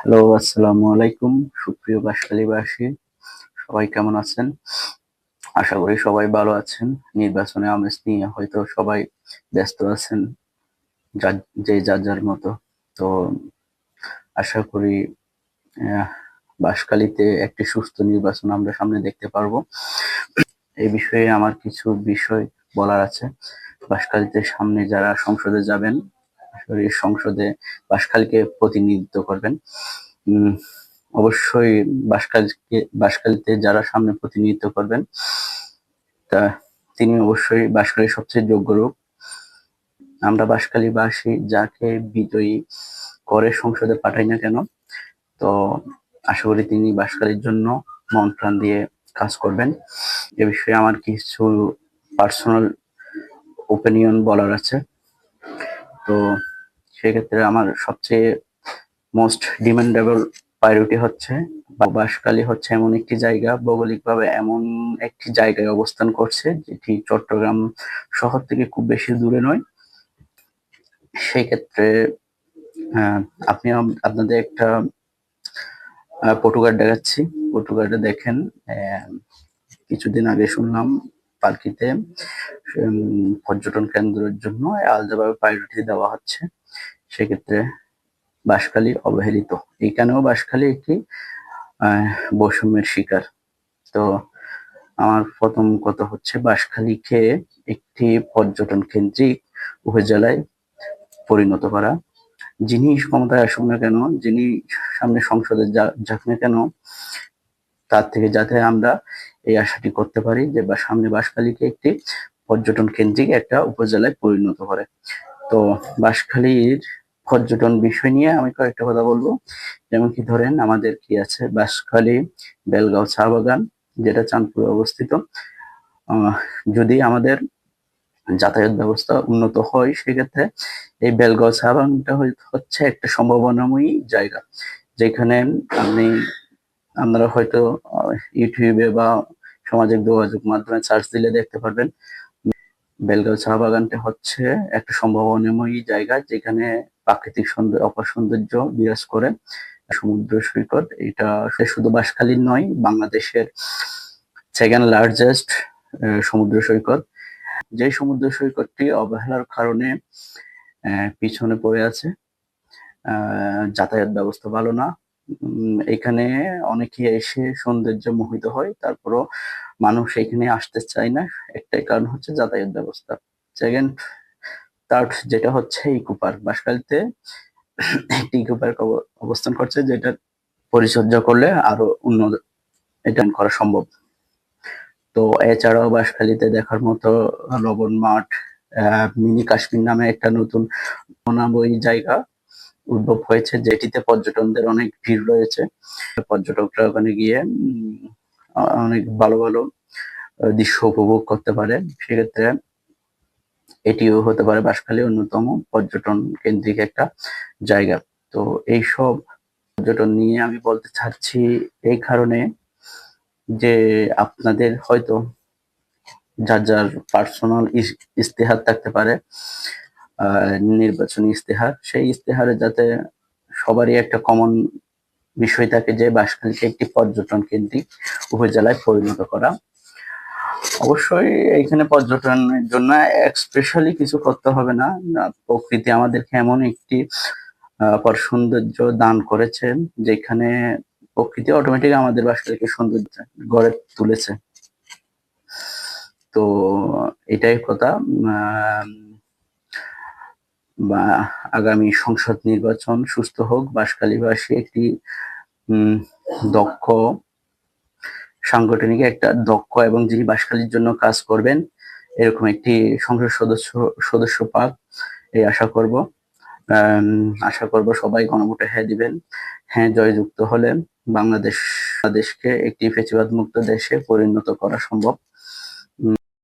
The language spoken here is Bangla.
হ্যালো, আসসালামু আলাইকুম। সুপ্রিয় বাঁশখালীবাসী, সবাই কেমন আছেন? আশা করি সবাই ভালো আছেন। নির্বাচনে আমেজ নিয়ে হয়তো সবাই ব্যস্ত আছেন, যার যার মতো। তো আশা করি আহ, বাঁশখালীতে একটি সুস্থ নির্বাচন আমরা সামনে দেখতে পারবো। এই বিষয়ে আমার কিছু বিষয় বলার আছে। বাঁশখালীতে সামনে যারা সংসদে যাবেন, আসলে সংসদে বাঁশখালীকে প্রতিনিধিত্ব করবেন। উম, অবশ্যই বাঁশখালীতে যারা সামনে প্রতিনিধিত্ব করবেন, তা তিনি অবশ্যই বাঁশখালীর সবচেয়ে যোগ্য লোক। আমরা বাঁশখালীবাসী যাকে বিজয়ী করে সংসদে পাঠাই না কেন, তো আশা করি তিনি বাঁশখালীর জন্য মন প্রাণ দিয়ে কাজ করবেন। এ বিষয়ে আমার কিছু পার্সোনাল ওপিনিয়ন বলার আছে। তো সেক্ষেত্রে আমার সবচেয়ে মোস্ট ডিমান্ডেবল প্রায়োরিটি হচ্ছে বাঁশখালী হচ্ছে এমন একটি জায়গা, ভৌগোলিকভাবে এমন একটি জায়গায় অবস্থান করছে যেটি চট্টগ্রাম শহর থেকে খুব বেশি দূরে নয়। সেই ক্ষেত্রে আহ, আপনি আপনাদের একটা পটুকার দেখাচ্ছি। পটুকারটা দেখেন। আহ, কিছুদিন আগে শুনলাম পার্কিতে পর্যটন কেন্দ্রের জন্য আলাদাভাবে প্রায়োরিটি দেওয়া হচ্ছে। সেক্ষেত্রে বাঁশখালী অবহেলিত। এখানেও বাঁশখালী একটি আহ, বৈষম্যের শিকার। তো আমার প্রথম কথা হচ্ছে বাঁশখালীকে একটি পর্যটন কেন্দ্রিক উপজেলায় পরিণত করা। যিনি ক্ষমতায় আসুক না কেন, যিনি সামনে সংসদে যাক না কেন, তার থেকে যাতে আমরা এই আশাটি করতে পারি যে সামনে বাঁশখালীকে একটি পর্যটন কেন্দ্রিক একটা উপজেলায় পরিণত করে। তো বাঁশখালীর পর্যটন বিষয় নিয়ে আমি কয়েকটা কথা বলবো। যেমন কি ধরেন, আমাদের কি আছে বাঁশখালী বেলগাঁও চা বাগান, যেটা চাঁদপুরে অবস্থিত। আহ, যদি আমাদের যাতায়াত ব্যবস্থা উন্নত হয়, সেক্ষেত্রে এই বেলগাঁও চা বাগানটা হচ্ছে একটা সম্ভাবনাময়ী জায়গা, যেখানে আপনি আপনারা হয়তো ইউটিউবে বা সামাজিক যোগাযোগ মাধ্যমে সার্চ দিলে দেখতে পারবেন। বেলগাঁও চা বাগানটা হচ্ছে একটা সম্ভাবনাময়ী জায়গা, যেখানে প্রাকৃতিক অপার সৌন্দর্য বিরাজ করে। সমুদ্র সৈকত, এটা শুধু বাঁশখালীর নয়, বাংলাদেশের সেকেন্ড লার্জেস্ট সমুদ্র সৈকত। যে সমুদ্র সৈকতটি অবহেলার কারণে পিছনে পড়ে আছে। যাতায়াত ব্যবস্থা ভালো না। এখানে অনেকে এসে সৌন্দর্যে মোহিত হয়, তারপরও মানুষ এখানে আসতে চায় না। একটাই কারণ হচ্ছে যাতায়াত ব্যবস্থা। সেকেন্ড, থার্ড যেটা হচ্ছে ইকো পার্ক। বাঁশখালীতে একটি ইকো পার্ক অবস্থান করছে, যেটা পরিচর্যা করলে আরো উন্নত এটা করা সম্ভব। তো এছাড়াও বাঁশখালীতে দেখার মতো লবণ মাঠ, মিনি কাশ্মীর নামে একটা নতুন অনাবয়ী জায়গা উদ্ভব হয়েছে, যেটিতে পর্যটকদের অনেক ভিড় রয়েছে। পর্যটকরা ওখানে গিয়ে অনেক ভালো ভালো দৃশ্য উপভোগ করতে পারে। সেক্ষেত্রে এটিও হতে পারে বাঁশখালী অন্যতম পর্যটন কেন্দ্রিক একটা জায়গা। তো এইসব পর্যটন নিয়ে আমি বলতে চাচ্ছি এই কারণে যে আপনাদের হয়তো যার যার পার্সোনাল ইস্তেহার থাকতে পারে, নির্বাচনী ইস্তেহার। সেই ইস্তেহারে যাতে সবারই একটা কমন বিষয় থাকে যে বাঁশখালীকে একটি পর্যটন কেন্দ্রিক উপজেলায় পরিণত করা। অবশ্যই এখানে পর্যটনের জন্য স্পেশালি কিছু করতে হবে না। প্রকৃতি আমাদেরকে এমন একটি পর সৌন্দর্য দান করেছেন, যেখানে প্রকৃতি অটোমেটিক আমাদের বাঁশখালীকে সৌন্দর্য গড়ে তুলেছে। তো এটাই কথা। বা আগামী সংসদ নির্বাচন সুস্থ হোক, বাঁশখালীবাসী একটি দক্ষ সাংগঠনিক একটা দক্ষ এবং যিনি বাঁশখালীর জন্য কাজ করবেন এরকম একটি সংসদ সদস্য পাক, এই আশা করব। আশা করব সবাই গণভোটে হ্যাঁ দিবেন। হ্যাঁ জয়যুক্ত হলে বাংলাদেশকে একটি ফ্যাসিবাদ মুক্ত দেশে পরিণত করা সম্ভব।